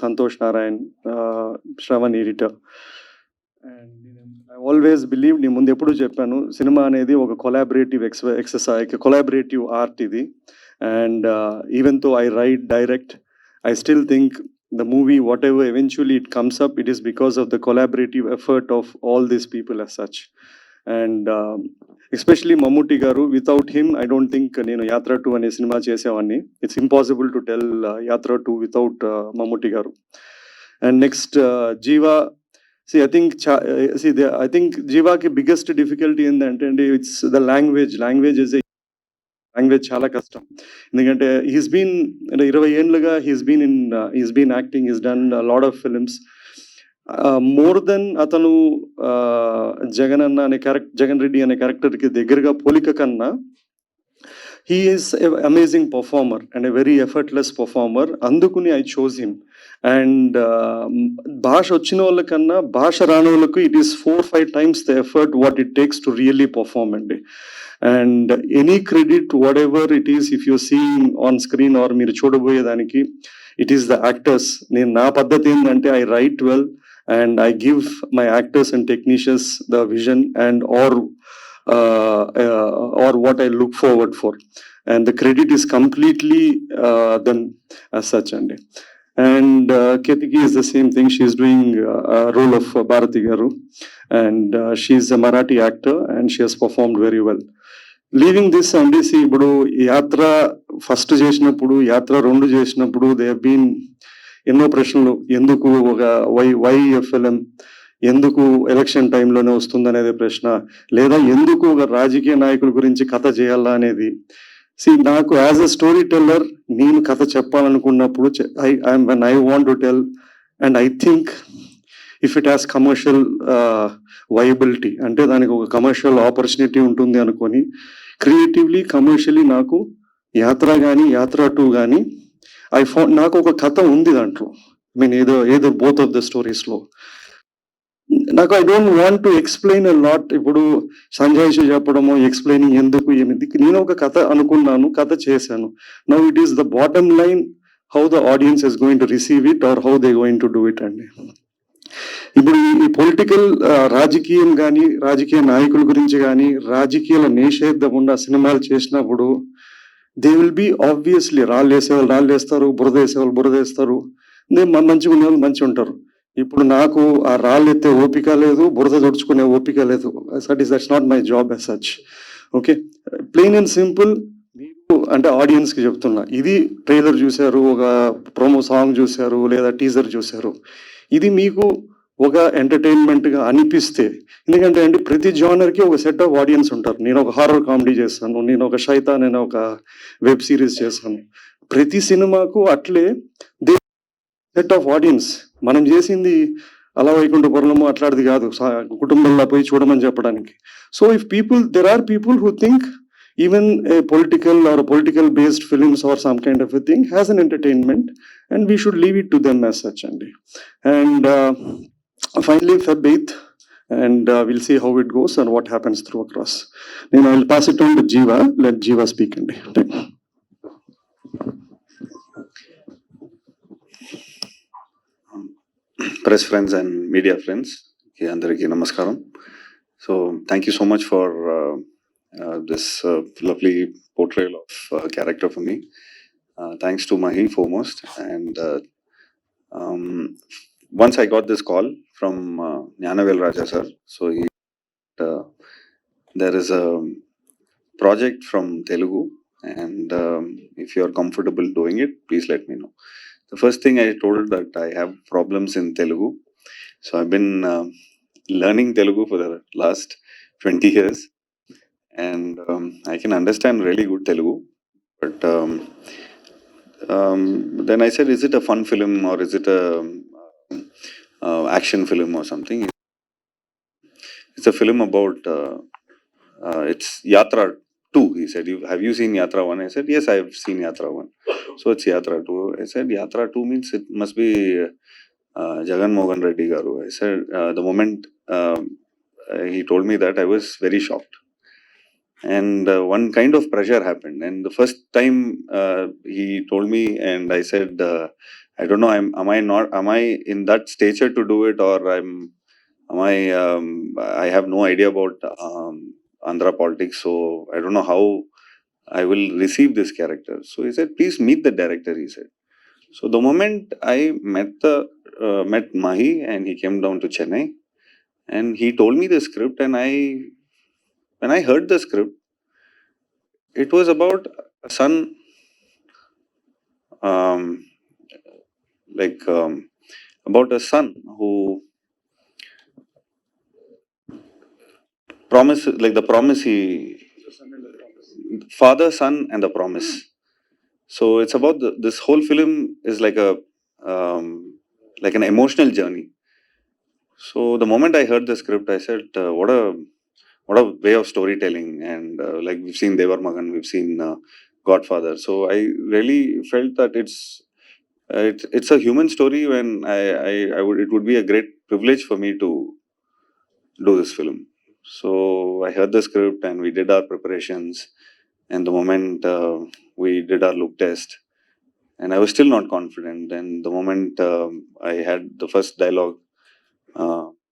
Santosh Narayan, Shravan editor. And I always believed నీ ముందు ఎప్పుడు చెప్పాను సినిమా అనేది ఒక కొలాబరేటివ్ ఎక్సర్సైజ్ కొలాబరేటివ్ ఆర్ట్ ఇది. అండ్ ఈవెన్ తో I right direct, I still think the movie, whatever eventually it comes up, it is because of the collaborative effort of all these people as such. And especially Mammootty garu, without him I don't think నేను యాత్ర 2 అనే cinema చేసేవాడిని. It's impossible to tell యాత్ర 2 without Mammootty garu. And next Jeeva, see I think Jeeva ki biggest difficulty ఏంటంటే it's the language is a language చాలా కష్టం. ఎందుకంటే he's been 20 ఏళ్ళుగా he's been acting, he's done lot of films. More than అతను జగన్ రెడ్డి అనే క్యారెక్టర్కి దగ్గరగా పోలిక కన్నా he is an amazing performer and a very effortless performer. అందుకుని I chose him. And భాష వచ్చిన వాళ్ళకన్నా భాష రాని వాళ్ళకు it is 4-5 times the effort what it takes to really perform అండి. And any credit whatever it is, if you're seeing on screen or మీరు చూడబోయేదానికి, it is the actors. నేను నా పద్ధతి ఏంటంటే I write well and I give my actors and technicians the vision and or what I look forward for, and the credit is completely them as such. And Ketiki is the same thing. She is doing a role of Bharati Garu, and she is a Marathi actor and she has performed very well. Leaving this and see ఇప్పుడు యాత్ర first చేసినప్పుడు యాత్ర 2 చేసినప్పుడు they have been ఎన్నో ప్రశ్నలు. ఎందుకు ఒక why film, ఎందుకు ఎలక్షన్ టైంలోనే వస్తుందనేది ప్రశ్న, లేదా ఎందుకు ఒక రాజకీయ నాయకుల గురించి కథ చేయాలా అనేది. నాకు యాజ్ అ స్టోరీ టెల్లర్ నేను కథ చెప్పాలనుకున్నప్పుడు I want to tell, and I think if it has commercial viability, అంటే దానికి ఒక కమర్షియల్ ఆపర్చునిటీ ఉంటుంది అనుకొని క్రియేటివ్లీ కమర్షియలీ నాకు యాత్ర కానీ యాత్ర 2 కానీ నాకు ఒక కథ ఉంది దాంట్లో. ఏదో బోత్ ఆఫ్ ద స్టోరీస్లో నాకు I don't want to explain a lot. ఇప్పుడు సంజయ్ చెప్పడము ఎక్స్ప్లెయినింగ్ ఎందుకు ఏమిటి, నేను ఒక కథ అనుకున్నాను, కథ చేశాను. Now it is the bottom line how the audience is going to receive it or how they going to do it అండి. ఇప్పుడు ఈ పొలిటికల్ రాజకీయం కానీ రాజకీయ నాయకుల గురించి కానీ రాజకీయాల నిషేధం ఉన్న సినిమాలు చేసినప్పుడు దే విల్ బి ఆబ్వియస్లీ రాళ్ళు వేసేవాళ్ళు రాళ్ళు వేస్తారు, బురద వేసేవాళ్ళు బురద వేస్తారు, మంచిగా ఉన్న వాళ్ళు మంచిగా ఉంటారు. ఇప్పుడు నాకు ఆ రాళ్ళు ఎత్తే ఓపిక లేదు, బురద తుడుచుకునే ఓపిక లేదు. That's not my job as such. Okay, plain and simple. మీరు అంటే ఆడియన్స్కి చెప్తున్నా, ఇది ట్రైలర్ చూశారు, ఒక ప్రోమో సాంగ్ చూశారు, లేదా టీజర్ చూశారు, ఇది మీకు ఒక ఎంటర్టైన్మెంట్గా అనిపిస్తే, ఎందుకంటే అంటే ప్రతి జానర్కి ఒక సెట్ ఆఫ్ ఆడియన్స్ ఉంటారు. నేను ఒక హారర్ కామెడీ చేస్తాను, నేను ఒక శైతాన్ అనే ఒక వెబ్ సిరీస్ చేస్తాను. ప్రతి సినిమాకు అట్లే సెట్ ఆఫ్ ఆడియన్స్. మనం చేసింది అలా వైకుంఠపురము అట్లాంటిది కాదు, కుటుంబంలో పోయి చూడమని చెప్పడానికి. So if there are people who think even a political or a political based films or some kind of a thing has an entertainment, and we should leave it to them as such. And finally Feb 8th, and we'll see how it goes and what happens through across. Then I'll pass it on to Jeeva. Let Jeeva speak. Press friends and media friends, andariki namaskaram. So thank you so much for this lovely portrayal of character for me. Thanks to Mahi foremost. And once I got this call from Gnanavel Raja sir, so there is a project from Telugu, and if you are comfortable doing it, please let me know. The first thing I told that I have problems in Telugu. So I've been learning Telugu for the last 20 years, and I can understand really good Telugu. But then I said, is it a fun film or is it a action film or something? It's a film about, it's Yatra 2. He said, have you seen Yatra 1? I said, yes, I have seen Yatra 1. So it's Yatra 2. I said, Yatra 2 means it must be Jagan Mohan Reddy Garu. I said, the moment he told me that, I was very shocked. And one kind of pressure happened. And the first time he told me, and I said, I don't know. Am I not? Am I in that stature to do it, or am I? I have no idea about Andhra politics, so I don't know how I will receive this character. So he said, please meet the director. He said. So the moment I met Mahi and he came down to Chennai and he told me the script, and when I heard the script, it was about a son, um, like about a son who promises, like the promise he, father, son, and the promise. So it's about this whole film is like an emotional journey. So the moment I heard the script, I said, what a way of storytelling!" And like we've seen Devar Magan, we've seen Godfather. So I really felt that it's a human story. When I would, it would be a great privilege for me to do this film. So I heard the script and we did our preparations. And the moment we did our look test, and I was still not confident. And the moment I had the first dialogue,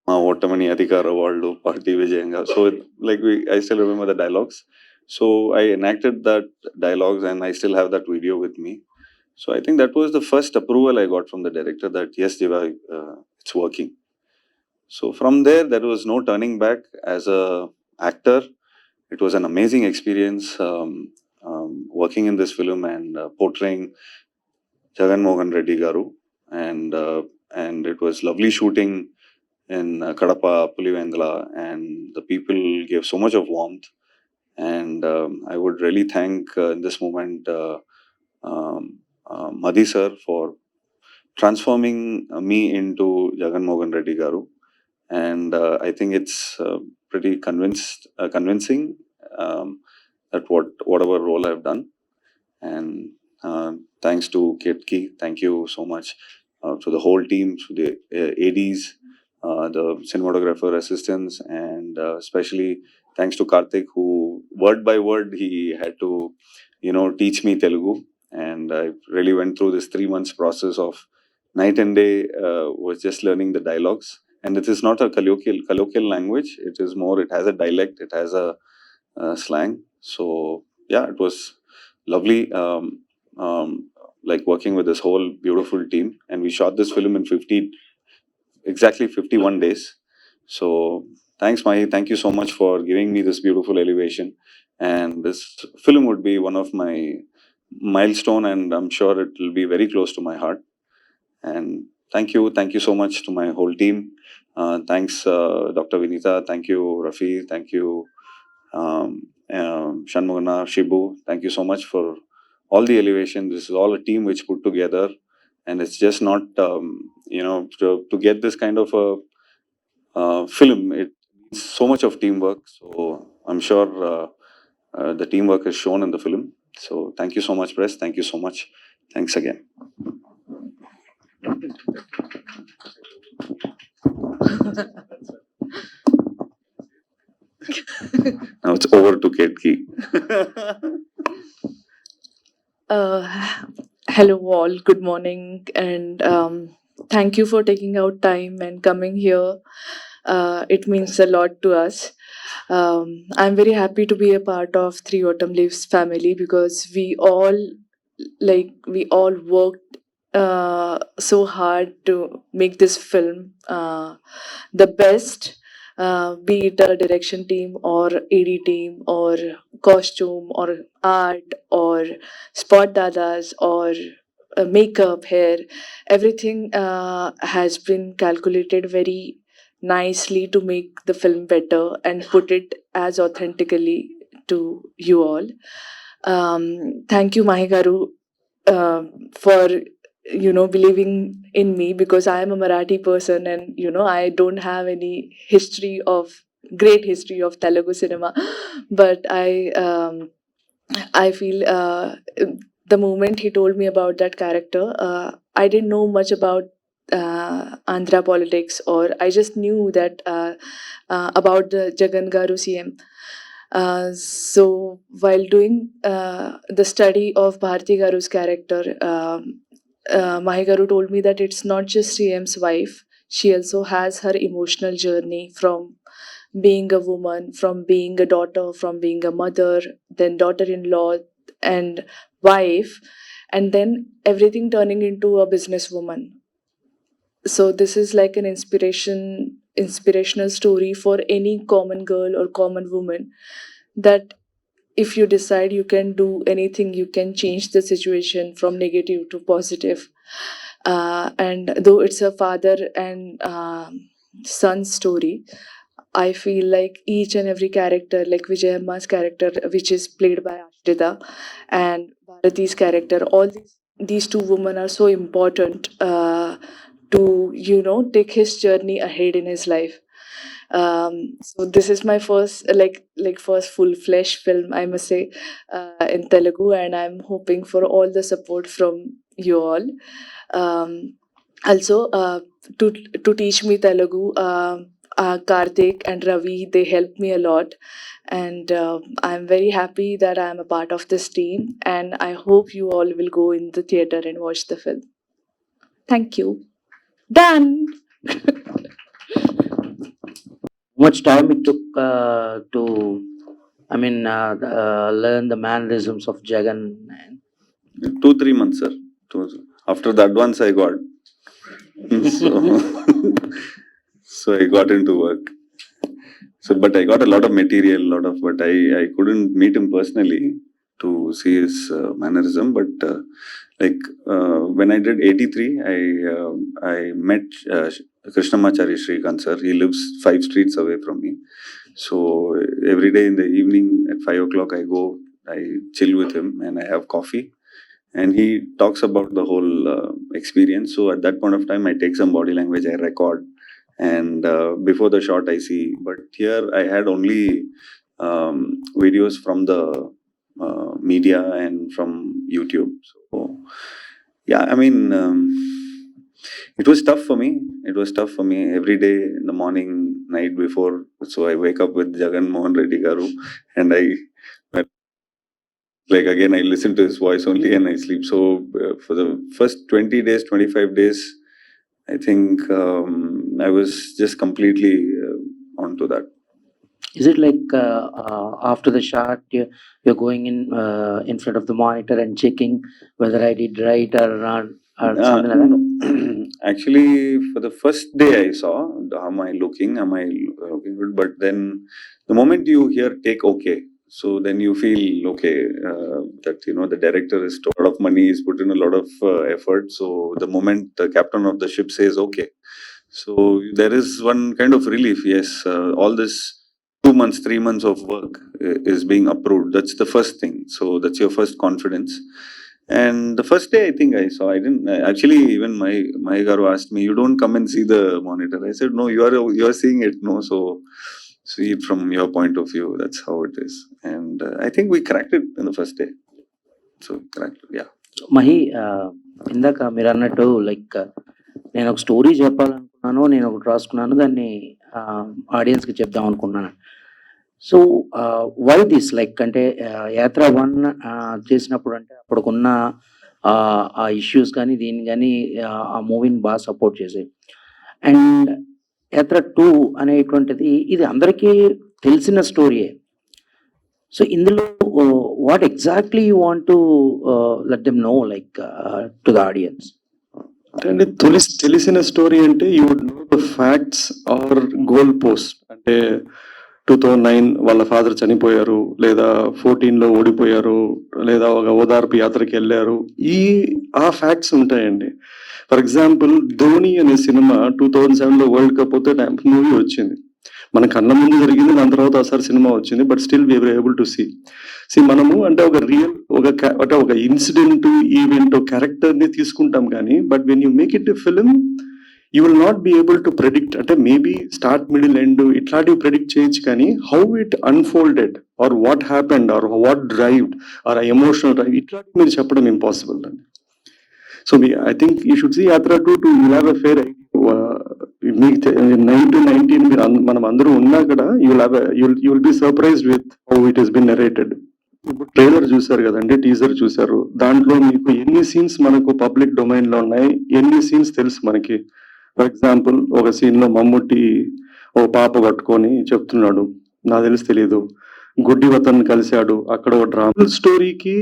మా ఓటమని అధికార వాళ్ళు party విజయంగా. So like I still remember the dialogues. So I enacted that dialogues and I still have that video with me. So I think that was the first approval I got from the director that yes, Jiva, it's working. So from there, there was no turning back. As a actor, it was an amazing experience working in this film and portraying Jagan Mohan Reddy Garu, and it was lovely shooting in Kadapa, Pulivendla, and the people gave so much of warmth. And I would really thank in this moment um, Madhi sir for transforming me into Jagan Mohan Reddy Garu. And I think it's pretty convincing um, that whatever role I've done. And thanks to Ketki, thank you so much to the whole team, to the ADs, the cinematographer assistants, and especially thanks to Karthik, who word by word he had to, teach me Telugu, and I really went through this 3 months process of night and day, was just learning the dialogues. And it is not a colloquial language. It is more. It has a dialect. It has a slang. So yeah, it was lovely. Like working with this whole beautiful team, and we shot this film in exactly 51 days. So thanks, Mahi. Thank you so much for giving me this beautiful elevation. And this film would be one of my milestone, and I'm sure it will be very close to my heart. And thank you so much to my whole team. Thanks, Dr. Vinita. Thank you, Rafi. Thank you, Shanmugana, Shibu. Thank you so much for all the elevation. This is all a team which put together, and it's just not to get this kind of a film. It needs so much of teamwork. So I'm sure the teamwork is shown in the film. So thank you so much, press. Thank you so much. Thanks again. Now it's over to Ketki. Hello, all. Good morning, and thank you for taking out time and coming here. It means a lot to us. I'm very happy to be a part of Three Autumn Leaves family because we all worked so hard to make this film the best. Be it a direction team or AD team or costume or art or spot dadas or makeup, hair, everything has been calculated very nicely to make the film better and put it as authentically to you all. Thank you, Mahigaru, for believing in me because I am a Marathi person and I don't have any great history of Telugu cinema, but I feel the moment he told me about that character, I didn't know much about Andhra politics, or I just knew that about the Jagan Garu CM. So while doing the study of Bharti Garu's character, Mahi Garu told me that it's not just CM's wife. She also has her emotional journey from being a woman, from being a daughter, from being a mother, then daughter-in-law and wife, and then everything turning into a businesswoman. So this is like an inspirational story for any common girl or common woman, that if you decide you can do anything, you can change the situation from negative to positive. And though it's a father and son story, I feel like each and every character, like Vijay Amma's character, which is played by Ashrita, and Bharati's character, all these two women are so important to, take his journey ahead in his life. So this is my first first full-fledged film, I must say, in Telugu, and I'm hoping for all the support from you all. Also, to teach me Telugu, Karthik and Ravi, they helped me a lot, and I'm very happy that I'm a part of this team, and I hope you all will go in the theater and watch the film. Thank you. Done. Much time it took to, learn the mannerisms of Jagan. 2-3 months, sir. After the advance I got. So, so I got into work. So, but I got a lot of material, but I couldn't meet him personally to see his mannerism. But when I did 83, I met Krishnamachari Shrikant sir. He lives 5 streets away from me. So every day in the evening at 5 o'clock, I go, I chill with him and I have coffee. And he talks about the whole experience. So at that point of time, I take some body language, I record. And before the shot, I see. But here I had only videos from the media and from YouTube. So yeah, I mean, it was tough for me. It was tough for me every day in the morning, night before. So I wake up with Jagan Mohan Reddy Garu, and again, I listen to his voice only and I sleep. So for the first 20 days, 25 days, I think I was just completely onto that. Is it like after the shot, you're going in front of the monitor and checking whether I did right or not, or something like that? No. Actually, for the first day I saw, am I looking good? But then the moment you hear take okay, so then you feel okay, that the director has put a lot of money, he's put in a lot of effort. So the moment the captain of the ship says okay, so there is one kind of relief. Yes, all this 2 months, 3 months of work is being approved. That's the first thing. So that's your first confidence. And the first day, I think I saw, I didn't actually, even my Garu asked me, you don't come and see the monitor. I said, no, you are seeing it. No, so see it from your point of view. That's how it is. And I think we cracked it in the first day. So cracked it, yeah. Mahi, ఇందాక మీరు అన్నట్టు like నేను ఒక story చెప్పాలనుకున్నాను, నేను ఒకటి రాసుకున్నాను, దాన్ని ఆడియన్స్కి చెప్దాం అనుకున్నాను. సో వై దిస్ లైక్ అంటే యాత్ర 1 చేసినప్పుడు అంటే అప్పటికున్న ఆ ఇష్యూస్ కానీ దీన్ని కానీ ఆ మూవీని బాగా సపోర్ట్ చేసాయి. అండ్ యాత్ర 2 అనేటువంటిది ఇది అందరికీ తెలిసిన స్టోరీయే. సో ఇందులో what exactly you want to let them know like to the audience? అంటే తెలిసిన స్టోరీ అంటే you would know the facts are goal post. అంటే 2009 వాళ్ళ ఫాదర్ చనిపోయారు, లేదా 14లో ఓడిపోయారు, లేదా ఒక ఓదార్పు యాత్రకి వెళ్ళారు, ఆ ఫ్యాక్ట్స్ ఉంటాయండి. ఫర్ ఎగ్జాంపుల్ ధోని అనే సినిమా 2007లో వరల్డ్ కప్ అయితే మూవీ వచ్చింది, మన కళ్ళ ముందు జరిగింది, దాని తర్వాత అసలు సినిమా వచ్చింది, but still we were able to see మనము అంటే ఒక రియల్ ఒక ఇన్సిడెంట్ ఈవెంట్ క్యారెక్టర్ ని తీసుకుంటాం కానీ, but when you make it a film you will not be able to predict. అంటే మేబీ స్టార్ట్ మిడిల్ ఎండ్ ఇట్లాంటివి ప్రెడిక్ట్ చేయొచ్చు, కానీ how it unfolded or what happened or what drived or emotional drive, ఇట్లాంటివి మీరు చెప్పడం impossible అండి. So I think you should see Yatra 2 to you have a fair idea. మీకు 9 to 19 మీరు మనం అందరూ ఉన్నా కూడా you will be surprised with how it has been narrated. ఇప్పుడు ట్రైలర్ చూసారు కదండి, టీజర్ చూసారు. దాంట్లో మీకు ఎన్ని సీన్స్ మనకు పబ్లిక్ డొమైన్ లో ఉన్నాయి, ఎన్ని సీన్స్ తెలుసు మనకి. ఫర్ ఎగ్జాంపుల్, ఒక సీన్ లో మమ్ముట్టి ఓ పాప కట్టుకొని చెప్తున్నాడు, నాకు తెలియదు, గుడ్డి వతన్ కలిశాడు, అక్కడ ఒక డ్రామా స్టోరీకి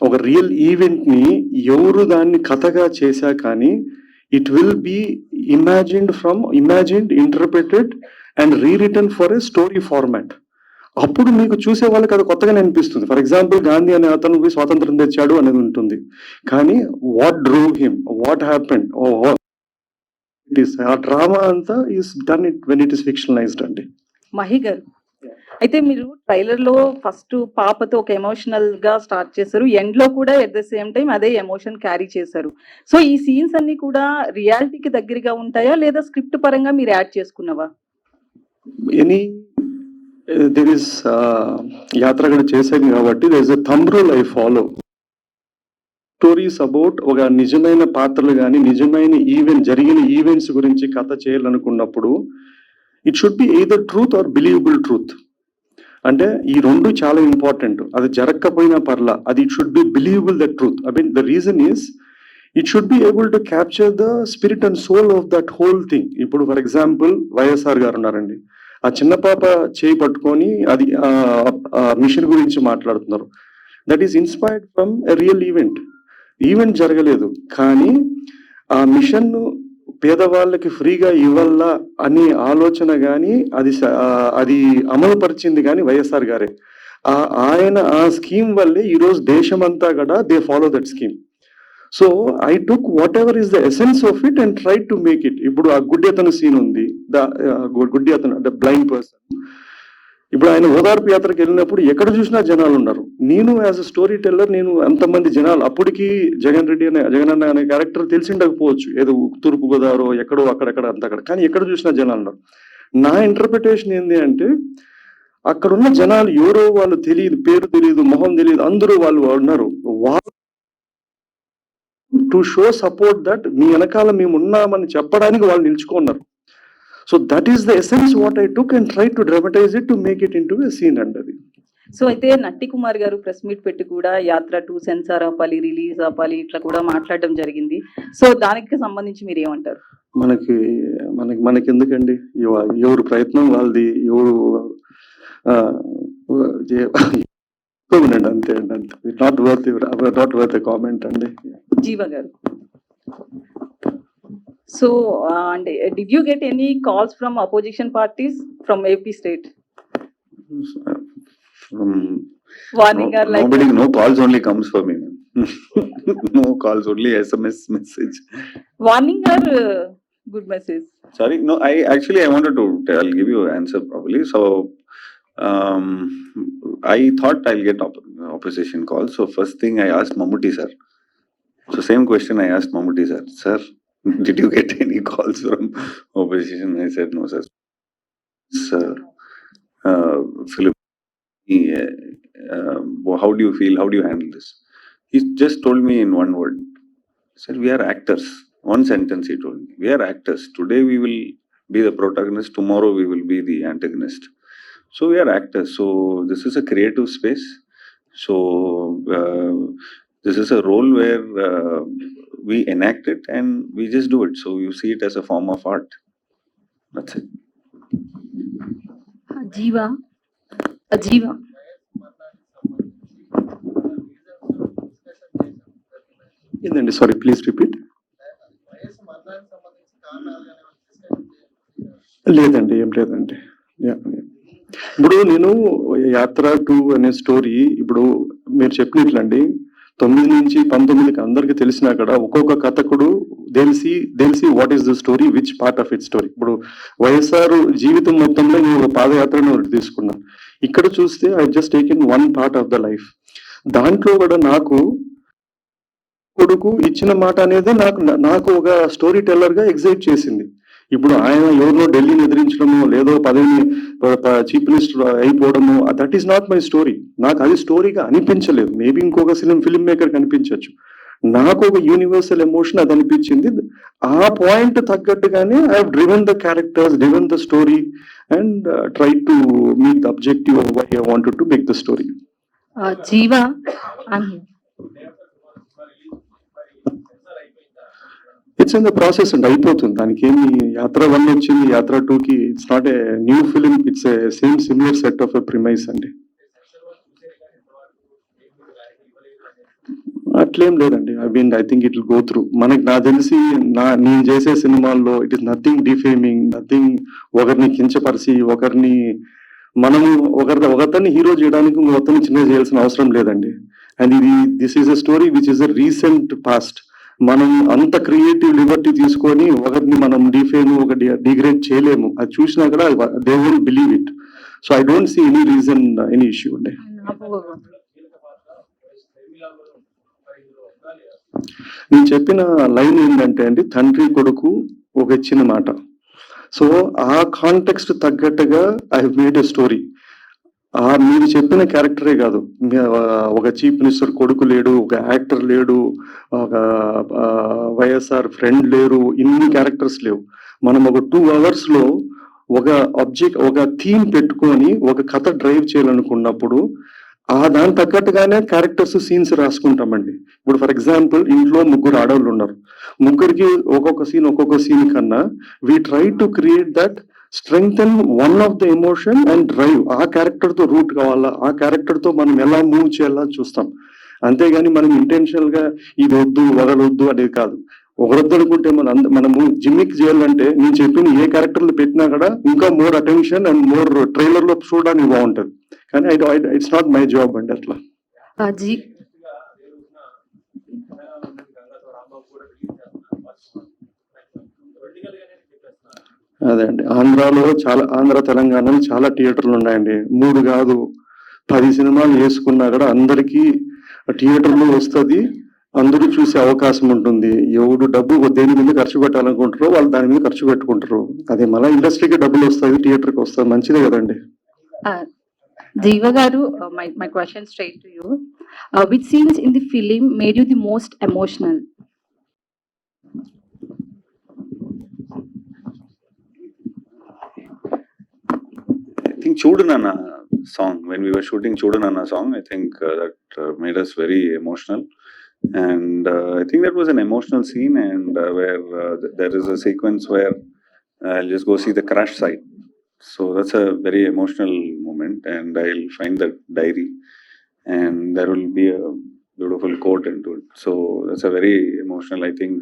ఒక రియల్ ఈవెంట్ ని ఎవరు దాన్ని కథగా చేశా కానీ it will be imagined, interpreted and rewritten for a story format. అప్పుడు మీకు చూసే వాళ్ళకి అది కొత్తగానే అనిపిస్తుంది. ఫర్ ఎగ్జాంపుల్, గాంధీ అనే అతను పోయి స్వాతంత్రం తెచ్చాడు అనేది ఉంటుంది, కానీ what drove him, what happened, ఆ డ్రామా అంతా is done it when it is fictionalised అండి. మహి గారు, అయితే మీరు ట్రైలర్ లో ఫస్ట్ పాపతో ఒక ఎమోషనల్ గా స్టార్ట్ చేశారు, ఎండ్ లో కూడా ఎట్ ద సేమ్ టైం అదే ఎమోషన్ క్యారీ చేశారు. సో ఈ సీన్స్ అన్ని కూడా రియాలిటీకి దగ్గరగా ఉంటాయా లేదా స్క్రిప్ట్ పరంగా మీరు యాడ్ చేసుకున్నవా? ఎనీ దెర్ ఇస్ యాత్ర కూడా చేశాను కాబట్టి there is a thumb rule I follow. Stories about ఒక నిజమైన పాత్రలు కానీ నిజమైన జరిగిన ఈవెంట్స్ గురించి కథ చేయాలనుకున్నప్పుడు it should be either truth or believable truth. అంటే ఈ రెండు చాలా ఇంపార్టెంట్. అది జరగకపోయినా పర్లా, అది it should be believable the truth. I mean the reason is it should be able to capture the spirit and soul of that whole thing. ఇప్పుడు for example YSR గారు ఉన్నారండి, ఆ చిన్న పాప చేయి పట్టుకొని అది మిషన్ గురించి మాట్లాడుతున్నారు. That is inspired from a real event జరగలేదు, కానీ ఆ మిషన్ పేదవాళ్ళకి ఫ్రీగా ఇవ్వాలా అనే ఆలోచన కానీ అది అమలు పరిచింది కానీ వైఎస్ఆర్ గారే. ఆయన ఆ స్కీమ్ వల్లే ఈరోజు దేశమంతా కూడా they follow that scheme. So I took what ever is the essence of it and try to make it. ఇప్పుడు ఆ గుడ్డి అతను సీన్ ఉంది, గుడ్డి అతను అంటే బ్లైండ్ పర్సన్. ఇప్పుడు ఆయన ఓదార్పు యాత్రకు వెళ్ళినప్పుడు ఎక్కడ చూసినా జనాలు ఉన్నారు. నేను యాజ్ అ స్టోరీ టెల్లర్, నేను అంతమంది జనాలు, అప్పటికి జగన్ అన్న అనే క్యారెక్టర్ తెలిసి ఉండకపోవచ్చు, ఏదో తూర్పు గోదావరి ఎక్కడో అక్కడక్కడ అంతక్కడ, కానీ ఎక్కడ చూసినా జనాలు ఉన్నారు. నా ఇంటర్ప్రిటేషన్ ఏంటి అంటే, అక్కడున్న జనాలు ఎవరో వాళ్ళు తెలియదు, పేరు తెలియదు, మొహం తెలియదు, అందరూ వాళ్ళు ఉన్నారు. టు షో సపోర్ట్ దట్ మీ వెనకాల మేము ఉన్నామని చెప్పడానికి వాళ్ళు నిల్చుకున్నారు. So that is the essence what I took and try to dramatise it to make it into a scene అండి. అది సో అయితే నట్టి కుమార్ గారు ప్రెస్ మీట్ పెట్టి కూడా యాత్ర 2 సెన్సార్ ఆపాలి, రిలీజ్ ఆపాలి, ఇట్లా కూడా మాట్లాడడం జరిగింది. సో దానికి సంబంధించి మీరు ఏమంటారు? మనకి ఎందుకండి, ఎవరు ప్రయత్నం వాళ్ళది, ఎవరు అంతే అండి, అంతే. నాట్ వర్త్ ఎ కామెంట్ అండి. జీవ గారు, so and did you get any calls from opposition parties from AP state warning or like nobody, no calls only comes for me. No calls, only SMS message. warning or good message? Sorry, no, I wanted to I'll give you an answer probably. So I thought I'll get opposition calls. So first thing I asked Mammootty sir. So same question I asked Mammootty sir. Sir, did you get any calls from opposition? I said no sir. Sir, Philip, how do you feel? How do you handle this? He just told me in one word. He said, we are actors. One sentence he told me. We are actors. Today we will be the protagonist. Tomorrow we will be the antagonist. So we are actors. So this is a creative space. So this is a role where we enact it and we just do it. So you see it as a form of art. That's it. Jiva. ఏంటండి, sorry please repeat. లేదండి, ఏం లేదండి. ఇప్పుడు నేను యాత్ర 2 అనే story, ఇప్పుడు మీరు చెప్పినట్లండి 9 నుంచి 19కి అందరికి తెలిసినా కూడా ఒక్కొక్క కథకుడు తెలిసి what is the story, which part of it story. ఇప్పుడు వైఎస్ఆర్ జీవితం మొత్తంలో నేను పాదయాత్రను ఒకటి తీసుకున్నాను. ఇక్కడ చూస్తే I just taken one part of the life. దాంట్లో కూడా నాకు కొడుకు ఇచ్చిన మాట అనేది నాకు ఒక స్టోరీ టెల్లర్ గా ఎగ్జైట్ చేసింది. ఇప్పుడు ఆయన ఎవరినో ఢిల్లీని ఎదిరించడము, లేదో పదవిని చీఫ్ మినిస్టర్ అయిపోవడము, that is not my story. నాకు అది స్టోరీగా అనిపించలేదు. మేబీ ఇంకొక ఫిల్మ్ మేకర్ కనిపించవచ్చు. నాకు ఒక యూనివర్సల్ ఎమోషన్ అది అనిపించింది. ఆ పాయింట్ తగ్గట్టుగానే I have driven the characters, driven the story and try to meet the objective of why I wanted to make the story. Jiva, I'm here. It's in the process అండి, అయిపోతుంది. దానికి ఏమి యాత్ర 1 వచ్చింది, యాత్ర 2కి it's not a new film, it's a same similar set of a premise అండి. అట్లేం లేదండి. I think it will go through. నాకు తెలిసి నేను చేసే సినిమాల్లో it is nothing defaming, nothing ఒకరిని కించపరిచి మనము ఒకరిని హీరో చేయడానికి ఒకరిని చిన్న చేయాల్సిన అవసరం లేదండి. And this is a story which is a recent past. మనం అంత క్రియేటివ్ లిబర్టీ తీసుకొని ఒకరిని మనం డిగ్రేడ్ చేయలేము. అది చూసినా కూడా they will believe it. So I don't see any reason, any issue అండి. నేను చెప్పిన లైన్ ఏంటంటే అండి, తండ్రి కొడుకు ఒక ఇచ్చిన మాట. సో ఆ కాంటెక్స్ట్ తగ్గట్టుగా I have made a story. మీరు చెప్పిన క్యారెక్టరే కాదు, ఒక చీఫ్ మినిస్టర్ కొడుకు లేడు, ఒక యాక్టర్ లేడు, ఒక వైఎస్ఆర్ ఫ్రెండ్ లేరు, ఇన్ని క్యారెక్టర్స్ లేవు. మనం ఒక 2 hours లో ఒక థీమ్ పెట్టుకొని ఒక కథ డ్రైవ్ చేయాలనుకున్నప్పుడు దాని తగ్గట్టుగానే క్యారెక్టర్స్, సీన్స్ రాసుకుంటామండి. ఇప్పుడు ఫర్ ఎగ్జాంపుల్ ఇంట్లో 3 ఆడవాళ్ళు ఉన్నారు, ముగ్గురికి ఒక్కొక్క సీన్ కన్నా we try to create that strengthen one of the emotion and drive. ఆ క్యారెక్టర్ తో రూట్ కావాలా, ఆ క్యారెక్టర్ తో మనం ఎలా మూవ్ చేయాలా చూస్తాం. అంతేగాని మనం ఇంటెన్షనల్ గా ఇది వద్దు వదలొద్దు అనేది కాదు. ఒకరొద్దు అనుకుంటే మనము జిమ్మిక్ చేయాలంటే నేను చెప్పిన ఏ క్యారెక్టర్లు పెట్టినా కూడా ఇంకా more attention and more trailer లో చూడడానికి బాగుంటది. కానీ ఇట్స్ నాట్ మై జాబ్ అండి అట్లా. అదే అండి, ఆంధ్ర తెలంగాణలో చాలా థియేటర్లు ఉన్నాయండి. 3 కాదు 10 సినిమాలు వేసుకున్నా కూడా అందరికీ థియేటర్లో వస్తుంది, అందరూ చూసే అవకాశం ఉంటుంది. ఎవడు డబ్బు దేని మీద ఖర్చు పెట్టాలనుకుంటారో వాళ్ళు దాని మీద ఖర్చు పెట్టుకుంటారు. అదే మళ్ళీ ఇండస్ట్రీకి డబ్బులు వస్తాయి, థియేటర్కి వస్తుంది, మంచిదే కదండి. Jiva garu, my question straight to you. Which scenes in the film made you the most emotional? I think Chudanana song, when we were shooting Chudanana song, I think that made us very emotional. And I think that was an emotional scene, and where there is a sequence where I'll just go see the crash site. So that's a very emotional moment, and I'll find that diary, and there will be a beautiful quote into it. So that's a very emotional. I think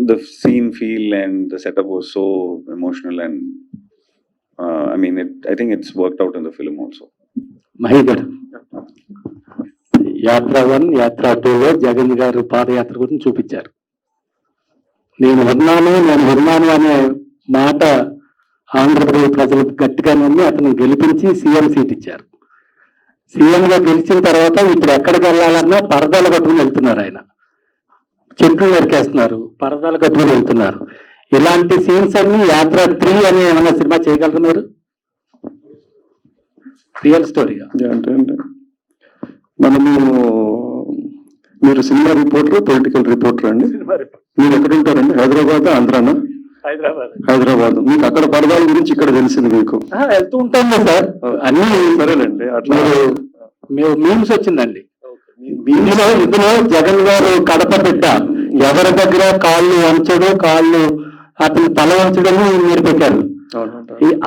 the scene feel and the setup was so emotional, and I think it's worked out in the film also. మహిగర్ యాత్ర 1, యాత్ర 2లో జగన్ గారు పాదయాత్ర గురించి చూపించారు. నేను విన్నాను అనే మాట ఆంధ్రప్రదేశ్ ప్రజలకు గట్టిగా నమ్మి అతను గెలిపించి సీఎం సీట్ ఇచ్చారు. సీఎంగా గెలిచిన తర్వాత ఇప్పుడు ఎక్కడికి వెళ్ళాలన్నా పరదాలు కట్టుకుని వెళ్తున్నారు. ఆయన చెట్లు నరికేస్తున్నారు, పరదాలు కట్టుకుని వెళ్తున్నారు. ఇలాంటి సీన్స్ అన్ని యాత్ర 3 అనే ఏమైనా సినిమా చేయగలరు మీరు? రియల్ స్టోరీగా అంటే మీరు సినిమా రిపోర్టర్, పొలిటికల్ రిపోర్టర్ అండి? మీరు ఎక్కడ ఉంటారండి? హైదరాబాద్, ఆంధ్రానా? హైదరాబాద్. మీకు అక్కడ పరదాల గురించి ఇక్కడ తెలిసింది మీకు? వెళ్తూ ఉంటాను సార్. అన్ని సరేనండి. అట్లా మీమ్స్ వచ్చిందండి. ఇందులో జగన్ గారు కడప బిడ్డ, ఎవరి దగ్గర కాళ్ళు వంచడు, కాళ్ళు అతను తల వంచడము మీరు పెట్టారు.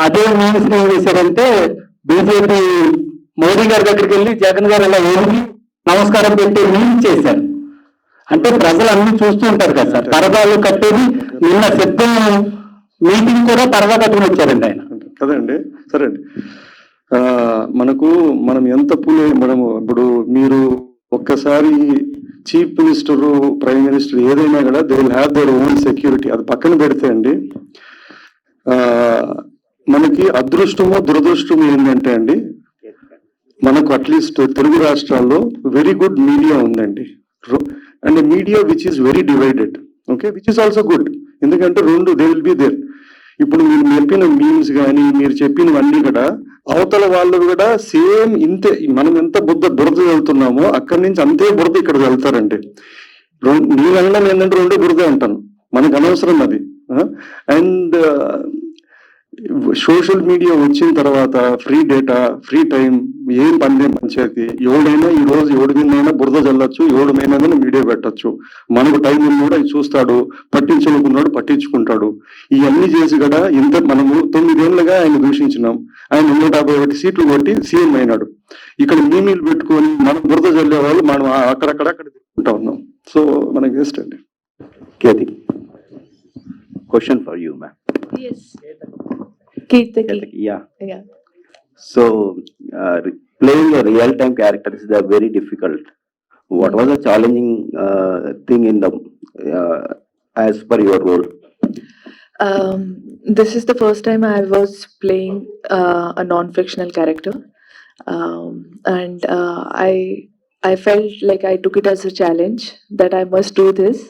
అదే మీమ్స్ ఏం చేశారంటే బీజేపీ మోడీ గారి దగ్గరికి వెళ్ళి జగన్ గారు అలా ఓడికి నమస్కారం పెట్టి మీమ్స్ చేశారు. అంటే ప్రజలు అన్ని చూస్తూ ఉంటారు కదా సార్. పరదాలు కట్టేది నిన్న సిద్ధం మీటింగ్ కూడా పరదా కట్టుకుని వచ్చారండి ఆయన కదండి. సరే అండి, మనం ఎంత మనము ఇప్పుడు మీరు ఒక్కసారి చీఫ్ మినిస్టర్, ప్రైమ్ మినిస్టర్ ఏదైనా కూడా they will have their own security. అది పక్కన పెడితే అండి, మనకి అదృష్టమో దురదృష్టమో ఏంటంటే అండి, మనకు అట్లీస్ట్ తెలుగు రాష్ట్రాల్లో వెరీ గుడ్ మీడియా ఉందండి. And media which is very divided, okay, which is also good. ఎందుకంటే దే విల్ బి దేర్. ఇప్పుడు మీరు చెప్పిన మీమ్స్ కానీ మీరు చెప్పినవన్నీ కూడా అవతల వాళ్ళు కూడా సేమ్ ఇంతే. మనం ఎంత బురద వెళ్తున్నామో అక్కడి నుంచి అంతే బురద ఇక్కడ వెళ్తారండి. నీ వెళ్ళడం ఏంటంటే 2 బురద అంటాను, మనకు అనవసరం అది. అండ్ సోషల్ మీడియా వచ్చిన తర్వాత ఫ్రీ డేటా, ఫ్రీ టైం, ఏం పని పంచాయతీ, ఎవడైనా ఈ రోజు ఎవడి మీదైనా బురద చల్లొచ్చు, ఎవడి మీద వీడియో పెట్టచ్చు. మనకు టైం ఉన్నాడు అది చూస్తాడు, పట్టించుకున్నాడు పట్టించుకుంటాడు. ఇవన్నీ చేసి కూడా ఇంత మనము 9 ఏళ్ళుగా ఆయన దూషించినాం. ఆయన 151 సీట్లు కొట్టి సీఎం అయినాడు. ఇక్కడ మీమీలు పెట్టుకొని మనం బురద చల్లే వాళ్ళు మనం అక్కడక్కడ తిరుగుకుంటా ఉన్నాం. సో మనకి వేస్ట్ అండి. Kirti, question for you, ma'am. Yes. Kirtaki. Yeah. Yeah. So, playing a real-time character is very difficult. What was the challenging thing in the as per your role? This is the first time I was playing a non-fictional character, and I felt like I took it as a challenge that I must do this.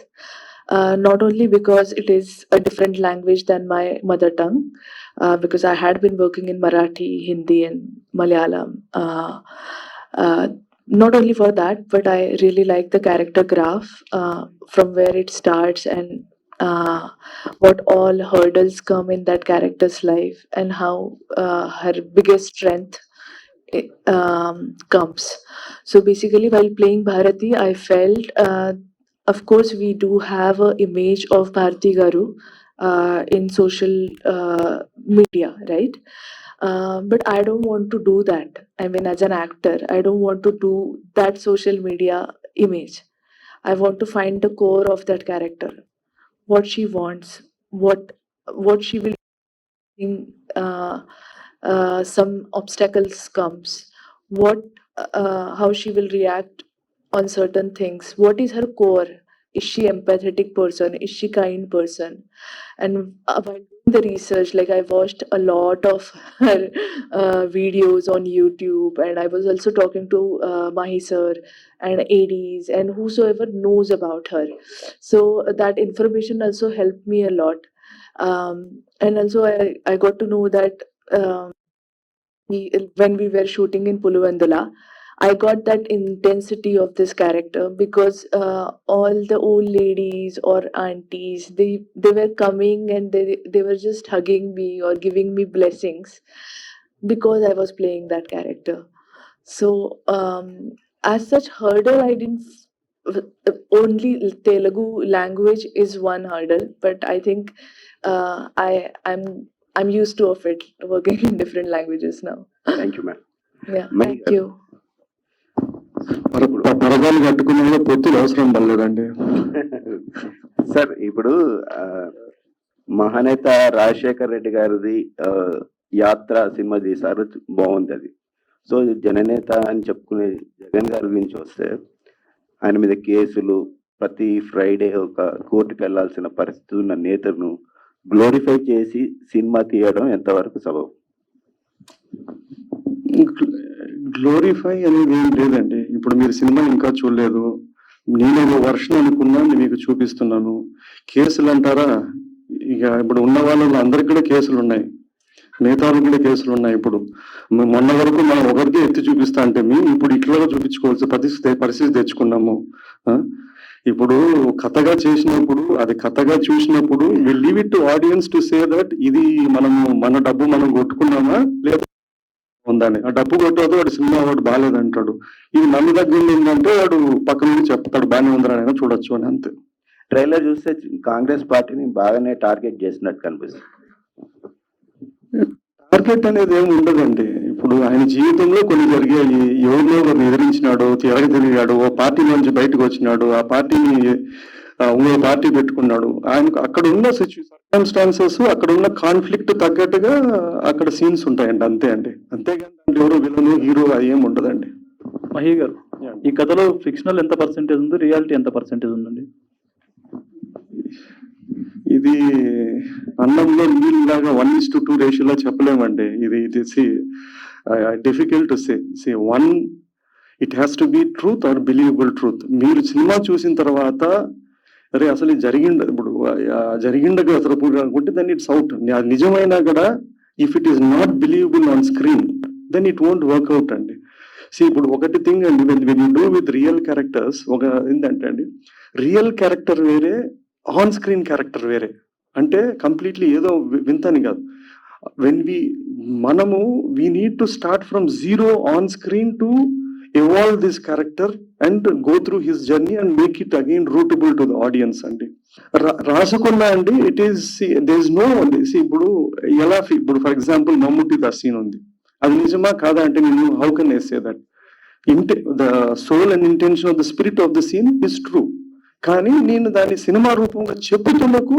Not only because it is a different language than my mother tongue, because I had been working in Marathi, Hindi, and Malayalam. Not only for that, but I really like the character graph from where it starts and what all hurdles come in that character's life and how her biggest strength comes. So basically, while playing Bharati, I felt, of course, we do have an image of Bharati Garu in social media, right? But I don't want to do that. I mean, as an actor, I don't want to do that social media image. I want to find the core of that character, what she wants, what she will think, some obstacles comes, how she will react on certain things. What is her core? Is she empathetic person? Is she kind person? And while doing the research, like I watched a lot of her videos on YouTube, and I was also talking to Mahi sir and ADs and whosoever knows about her. So that information also helped me a lot. And also I got to know that when we were shooting in Puluvandula, I got that intensity of this character because all the old ladies or aunties, they were coming and they were just hugging me or giving me blessings because I was playing that character. So as such hurdle, I didn't only Telugu language is one hurdle, but I think I'm used to of it working in different languages now. Thank you, ma'am. Yeah, Many- thank you. పరదాలు కట్టుకునే పొత్తులు అవసరం పడలేదండి. Sir ఇప్పుడు మహానేత రాజశేఖర్ రెడ్డి గారిది యాత్ర cinema తీశారు, బాగుంది అది. సో జననేత అని చెప్పుకునే జగన్ గారి గురించి వస్తే ఆయన మీద కేసులు, ప్రతి ఫ్రైడే ఒక కోర్టుకు వెళ్లాల్సిన పరిస్థితి ఉన్న నేతను గ్లోరిఫై చేసి సినిమా తీయడం ఎంతవరకు సబబు? గ్లోరిఫై అనేది ఏం లేదండి. ఇప్పుడు మీరు సినిమా ఇంకా చూడలేదు, నేను వర్షన్ అనుకున్నాను మీకు చూపిస్తున్నాను. కేసులు అంటారా, ఇక ఇప్పుడు ఉన్న వాళ్ళలో అందరికి కూడా కేసులు ఉన్నాయి, మిగతా వాళ్ళకి కూడా కేసులు ఉన్నాయి. ఇప్పుడు మొన్న వరకు మనం ఒకరికి ఎత్తి చూపిస్తా అంటే మేము ఇప్పుడు ఇట్లా చూపించుకోవాల్సిన పరిస్థితి తెచ్చుకున్నాము. ఇప్పుడు కథగా చేసినప్పుడు, అది కథగా చూసినప్పుడు we leave it to audience to say that ఇది మనము మన డబ్బు మనం కొట్టుకున్నామా లేదా ఉందని. ఆ డబ్బు కొట్టదు, వాడు సినిమా వాడు బాగాలేదంటాడు. ఇది మన దగ్గర ఏంటంటే వాడు పక్క నుండి చెప్తాడు బాగానే ఉందని చూడొచ్చు అని, అంతే. ట్రైలర్ చూస్తే కాంగ్రెస్ పార్టీని బాగానే టార్గెట్ చేసినట్టు కనిపిస్తుంది. టార్గెట్ అనేది ఏమి ఉండదండి. ఇప్పుడు ఆయన జీవితంలో కొన్ని జరిగాయి, ఎవరినో ఒకరిని ఎదిరించినాడు, తిరిగాడు, ఓ పార్టీ నుంచి బయటకు వచ్చినాడు, ఆ పార్టీని ఇంకో పార్టీ పెట్టుకున్నాడు. ఆయనకు అక్కడ ఉన్న సర్కమ్స్టాన్సెస్, అక్కడ ఉన్న కాన్ఫ్లిక్ట్ తగ్గట్టుగా అక్కడ సీన్స్ ఉంటాయండి, అంతే అండి. అంతేగాని ఎవరో విలను హీరో అది ఏమి ఉండదండి. మహి గారు, ఈ కథలో ఫిక్షనల్ ఎంత పర్సెంటేజ్ ఉంది, రియాలిటీ ఎంత పర్సెంటేజ్ ఉందండి? ఇది అన్నంలో నీళ్ళలాగా 1:2 రేషియోలో చెప్పలేమండి. ఇది difficult to say. One, it has to be truth or believable truth. మీరు సినిమా చూసిన తర్వాత అరే అసలు ఇప్పుడు జరిగిండగా అసలు అనుకుంటే దాన్ని ఇట్స్ అవుట్. నిజమైనా కూడా if it is not believable on screen then it won't work out అండి. ఇప్పుడు ఒకటి థింగ్ అండి, when you do with real characters, ఒక ఏంటంటే అండి, రియల్ క్యారెక్టర్ వేరే, ఆన్ స్క్రీన్ క్యారెక్టర్ వేరే. అంటే కంప్లీట్లీ ఏదో వింతని కాదు. When we need to start from zero on screen to evolve this character and go through his journey and make it again rootable to the audience అండి. రాసుకున్నా అండి it is there is no ఇప్పుడు ఎలా ఇప్పుడు for example Mammootty the scene ఉంది, అది నిజమా కాదా అంటే నేను how can I say that the soul and intention of the spirit of the scene is true, కానీ నేను దాన్ని సినిమా రూపంగా చెప్పుతున్నకు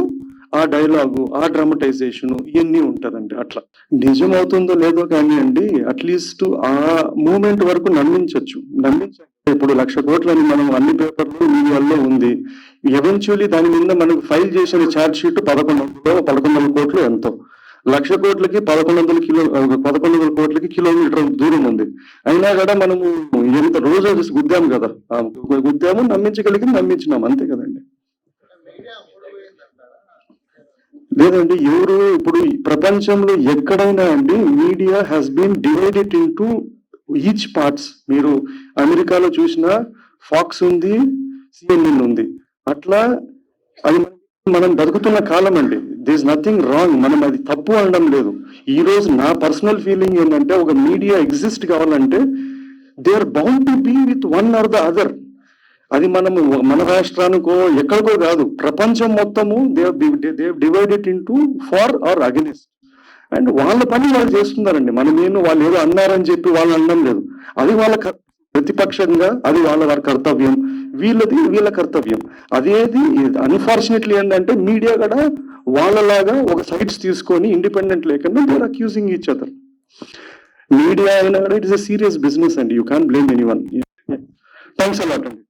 ఆ డైలాగు ఆ డ్రామటైజేషన్ ఇవన్నీ ఉంటదండి. అట్లా నిజం అవుతుందో లేదో కానీ అండి అట్లీస్ట్ ఆ మూమెంట్ వరకు నమ్మించవచ్చు. ఇప్పుడు 1,00,000 కోట్లని మనం అన్ని పేపర్లు మీడియాల్లో ఉంది, ఎవెన్చువలీ దాని మీద మనకు ఫైల్ చేసిన ఛార్జ్ షీట్ 1100 కోట్లు ఎంతో, 1,00,000 కోట్లకి 1100 కోట్లకి కిలోమీటర్ దూరం ఉంది. అయినా కూడా మనము ఎంత రోజు గుద్దాము కదా, గుద్దాము, నమ్మించినాం అంతే కదండి. లేదండి ఎవరు ఇప్పుడు ప్రపంచంలో ఎక్కడైనా అండి media has been divided into each parts. మీరు అమెరికాలో చూసినా ఫాక్స్ ఉంది, CNN ఉంది. అట్లా అది మనం బతుకుతున్న కాలం అండి. దిర్ ఇస్ నథింగ్ రాంగ్, మనం అది తప్పు అనడం లేదు. ఈ రోజు నా పర్సనల్ ఫీలింగ్ ఏంటంటే ఒక మీడియా ఎగ్జిస్ట్ కావాలంటే they are bound to be with one or the other. అది మనము మన రాష్ట్రానికో ఎక్కడికో కాదు, ప్రపంచం మొత్తము they divided into for or against. And వాళ్ళ పని వాళ్ళు చేస్తున్నారండి. వాళ్ళు ఏదో అన్నారని చెప్పి వాళ్ళు అనడం లేదు, అది వాళ్ళ ప్రతిపక్షంగా అది వాళ్ళ కర్తవ్యం, వీళ్ళ కర్తవ్యం. అదేది అన్ఫార్చునేట్లీ ఏంటంటే మీడియా కూడా వాళ్ళలాగా ఒక సైడ్స్ తీసుకొని ఇండిపెండెంట్ లేకుండా they are accusing each other. Media అయినా కూడా it is a serious business అండి, you can't blame anyone. Thanks a lot అండి.